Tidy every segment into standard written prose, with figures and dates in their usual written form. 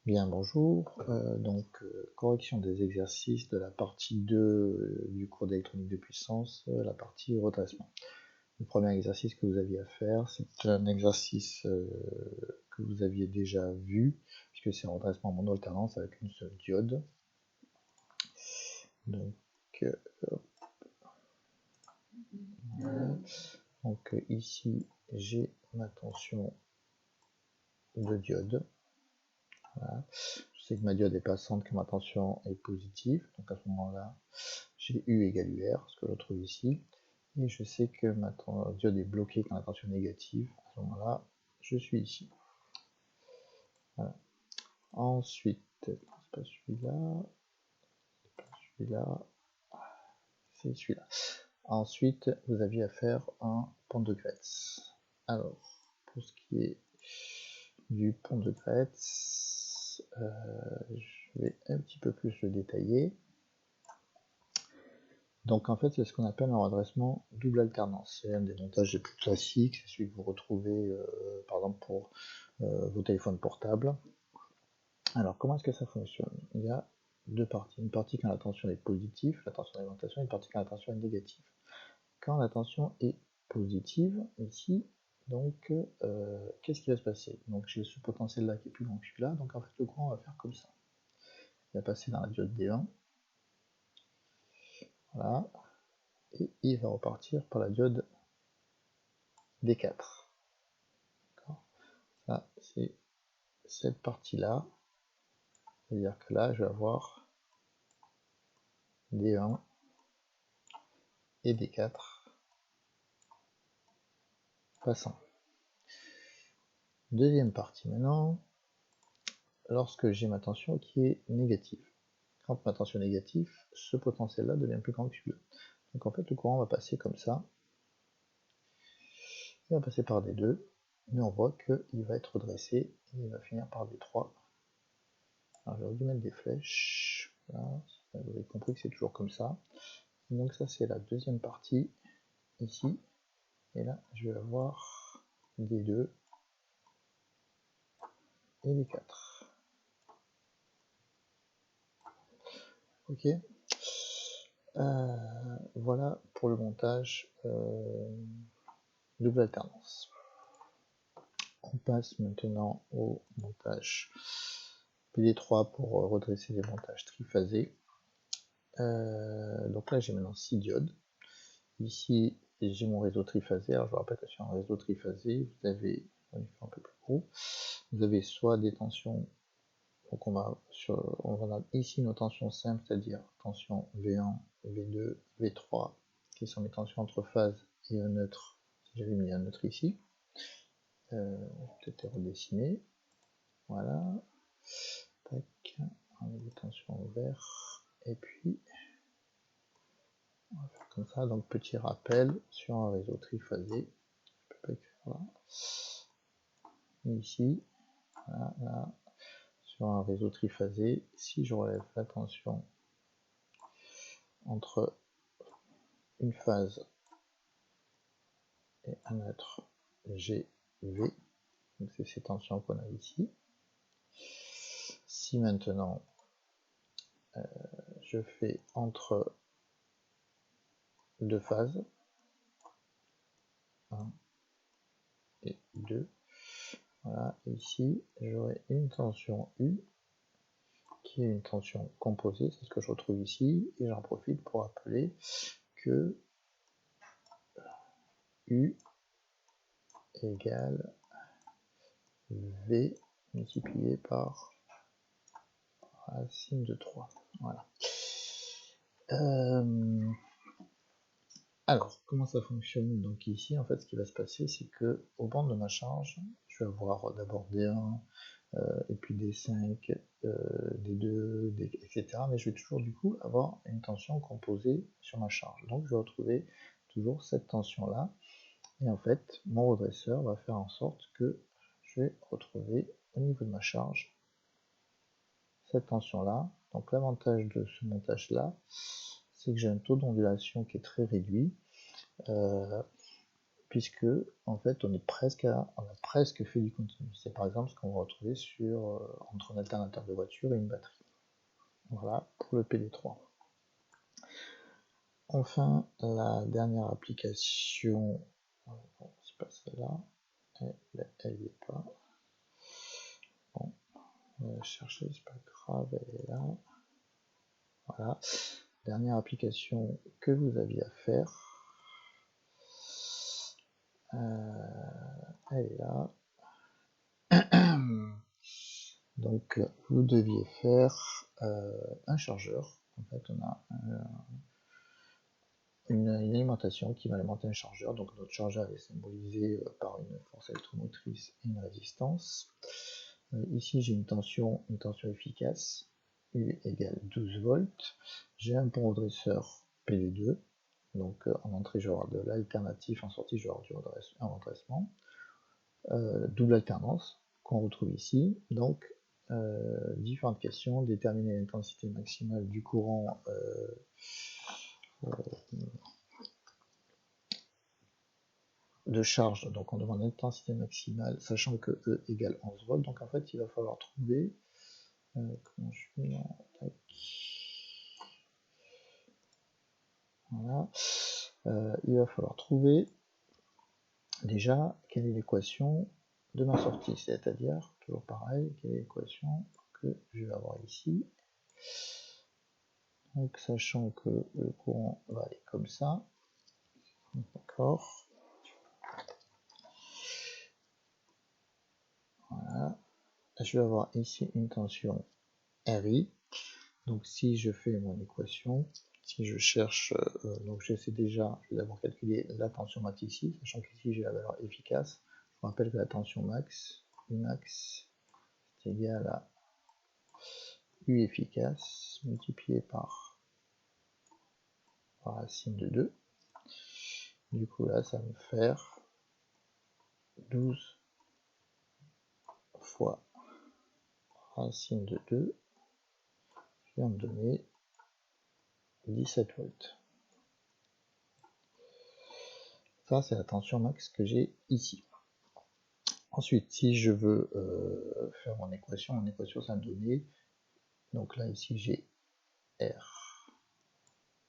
Bien, bonjour. Correction des exercices de la partie 2 du cours d'électronique de puissance, la partie redressement. Le premier exercice que vous aviez à faire, c'est un exercice que vous aviez déjà vu, puisque c'est un redressement mono-alternance avec une seule diode. Donc ici, j'ai ma tension de diode. Voilà. Je sais que ma diode est passante, que ma tension est positive, donc à ce moment-là, j'ai U égale UR, ce que je trouve ici, et je sais que ma diode est bloquée quand la tension est négative, à ce moment-là, je suis ici. Voilà. Ensuite, c'est pas celui-là, c'est celui-là. Ensuite, vous aviez à faire un pont de Gretz. Alors, pour ce qui est du pont de Gretz, je vais un petit peu plus le détailler. Donc en fait, c'est ce qu'on appelle un redressement double alternance. C'est un des montages les plus classiques, c'est celui que vous retrouvez par exemple pour vos téléphones portables. Alors comment est-ce que ça fonctionne? Il y a deux parties. Une partie quand la tension est positive, la tension d'alimentation, et une partie quand la tension est négative. Quand la tension est positive, ici, donc qu'est-ce qui va se passer? Donc j'ai ce potentiel là qui est plus grand que celui-là, donc en fait le courant va faire comme ça. Il va passer dans la diode D1. Voilà. Et il va repartir par la diode D4. Ça, c'est cette partie-là. C'est-à-dire que là, je vais avoir D1 et D4 passant. Deuxième partie maintenant, lorsque j'ai ma tension qui est négative. Quand ma tension est négative, ce potentiel-là devient plus grand que celui-là. Donc en fait, le courant va passer comme ça. Il va passer par D2, mais on voit qu'il va être redressé et il va finir par D3. Alors j'aurais dû mettre des flèches. Voilà. Vous avez compris que c'est toujours comme ça. Donc ça, c'est la deuxième partie, ici. Et là, je vais avoir D2 et D4. Ok. Voilà pour le montage double alternance. On passe maintenant au montage PD3 pour redresser les montages triphasés. Donc là, j'ai maintenant 6 diodes. Ici, j'ai mon réseau triphasé. Alors je vous rappelle que sur un réseau triphasé, vous avez, on va faire un peu plus gros, vous avez soit des tensions. Donc on va ici nos tensions simples, c'est-à-dire tension V1, V2, V3, qui sont mes tensions entre phase et un neutre. Si j'avais mis un neutre ici, je vais peut-être les redessiner. Voilà. Tac. On met des tensions au vert. Et puis, on va faire comme ça. Donc petit rappel sur un réseau triphasé. Je peux pas écrire là. Ici, voilà, là. Sur un réseau triphasé, si je relève la tension entre une phase et un neutre GV, donc c'est ces tensions qu'on a ici. Si maintenant je fais entre deux phases, 1 et 2, voilà, ici j'aurai une tension U qui est une tension composée, c'est ce que je retrouve ici, et j'en profite pour rappeler que U égale V multiplié par racine de 3. Voilà. Alors, comment ça fonctionne? Donc ici, en fait, ce qui va se passer, c'est que au banc de ma charge, je vais avoir d'abord D1, et puis D5, D2, etc. Mais je vais toujours du coup avoir une tension composée sur ma charge. Donc je vais retrouver toujours cette tension-là. Et en fait, mon redresseur va faire en sorte que je vais retrouver au niveau de ma charge cette tension-là. Donc l'avantage de ce montage-là, c'est que j'ai un taux d'ondulation qui est très réduit. puisque en fait on a presque fait du continu. C'est par exemple ce qu'on va retrouver entre un alternateur de voiture et une batterie. Voilà pour le PD3. Enfin, la dernière application, c'est pas celle-là, elle n'y est pas. Bon, on va la chercher, c'est pas grave, elle est là. Voilà, dernière application que vous aviez à faire, elle est là. Donc, vous deviez faire un chargeur. En fait, on a une alimentation qui va alimenter un chargeur. Donc, notre chargeur est symbolisé par une force électromotrice et une résistance. Ici, j'ai une tension efficace, U égale 12 volts. J'ai un pont redresseur PD2. Donc, en entrée, je vais avoir de l'alternatif, en sortie, je vais avoir un redressement. Double alternance qu'on retrouve ici. Donc, différentes questions, déterminer l'intensité maximale du courant de charge. Donc, on demande l'intensité maximale, sachant que E égale 11 volts. Donc, en fait, il va falloir trouver. Comment je fais là? Tac. Voilà. Il va falloir trouver déjà quelle est l'équation de ma sortie, c'est-à-dire, toujours pareil, quelle est l'équation que je vais avoir ici. Donc, sachant que le courant va aller comme ça, d'accord. Voilà. Je vais avoir ici une tension RI. Donc, si je fais mon équation, si je cherche, donc je sais déjà, je vais d'abord calculer la tension max ici, sachant qu'ici j'ai la valeur efficace. Je vous rappelle que la tension max, Umax, c'est égal à U efficace multiplié par racine de 2. Du coup, là, ça va me faire 12 fois racine de 2, qui va me donner 17 volts. Ça, c'est la tension max que j'ai ici. Ensuite, si je veux faire mon équation ça va me donner, donc là, ici, j'ai R,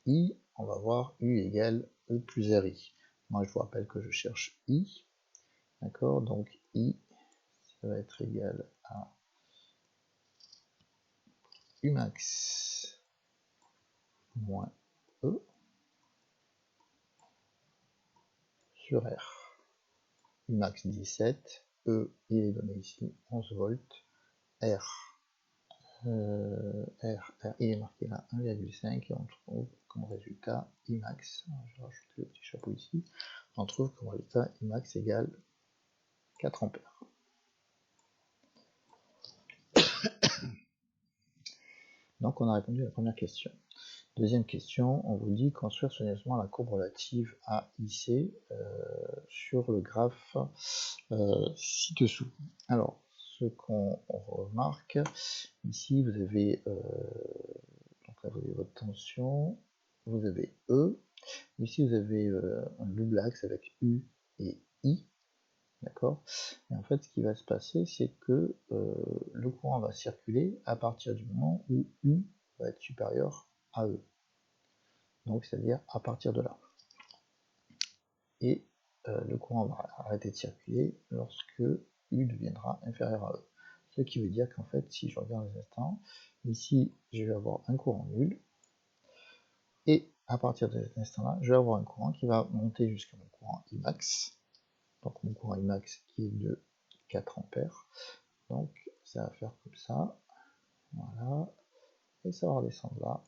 I, on va voir U égale E plus RI. Moi, je vous rappelle que je cherche I, d'accord, donc I, ça va être égal à U max moins E sur R. U max 17, E, il est donné ici 11 volts, R, il est marqué là 1,5 et on trouve comme résultat Imax, je vais rajouter le petit chapeau ici, on trouve comme résultat Imax égale 4 ampères. Donc on a répondu à la première question. Deuxième question, on vous dit construire soigneusement la courbe relative à IC sur le graphe ci-dessous. Alors, ce qu'on remarque, ici vous avez, donc là vous avez votre tension, vous avez E, ici vous avez un double axe avec U et I, d'accord. Et en fait ce qui va se passer c'est que le courant va circuler à partir du moment où U va être supérieur à E. Donc c'est-à-dire à partir de là. Et le courant va arrêter de circuler lorsque U deviendra inférieur à E. Ce qui veut dire qu'en fait, si je regarde les instants, ici je vais avoir un courant nul, et à partir de cet instant-là, je vais avoir un courant qui va monter jusqu'à mon courant Imax, donc mon courant Imax qui est de 4 ampères. Donc ça va faire comme ça, voilà, et ça va redescendre là,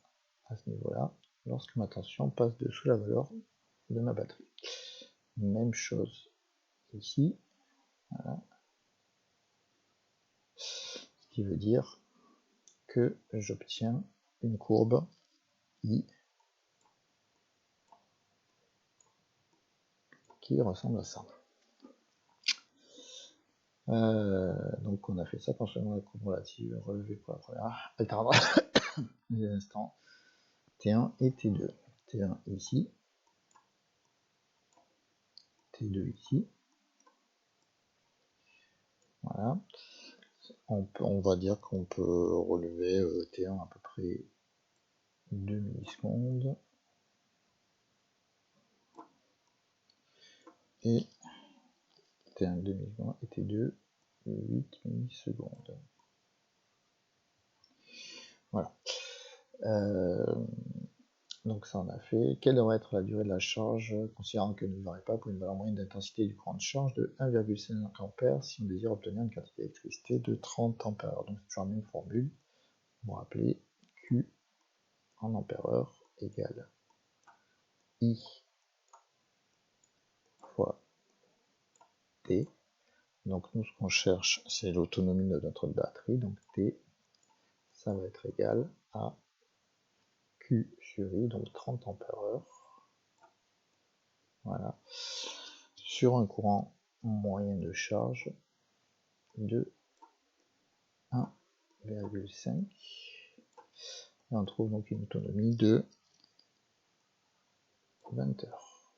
à ce niveau-là, lorsque ma tension passe dessous la valeur de ma batterie. Même chose ici, voilà. Ce qui veut dire que j'obtiens une courbe I qui ressemble à ça. Donc on a fait ça concernant la courbe relative relevée pour la première alternance des instants T1 et T2. T1 ici, T2 ici. Voilà. On va dire qu'on peut relever T1 à peu près 2 millisecondes. Et T1 2 millisecondes et T2 8 millisecondes. Voilà. Donc ça on a fait. Quelle devrait être la durée de la charge, considérant que ne varie pas pour une valeur moyenne d'intensité du courant de charge de 1,5 A si on désire obtenir une quantité d'électricité de 30 A. Donc c'est toujours la même formule. Vous vous rappelez, Q en ampères-heure égale I fois T. Donc nous ce qu'on cherche c'est l'autonomie de notre batterie. Donc T, ça va être égal à Q sur I, donc 30 ampères-heure. Voilà. Sur un courant moyen de charge de 1,5. Et on trouve donc une autonomie de 20 heures.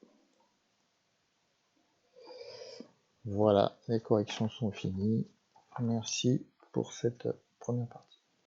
Voilà, les corrections sont finies. Merci pour cette première partie.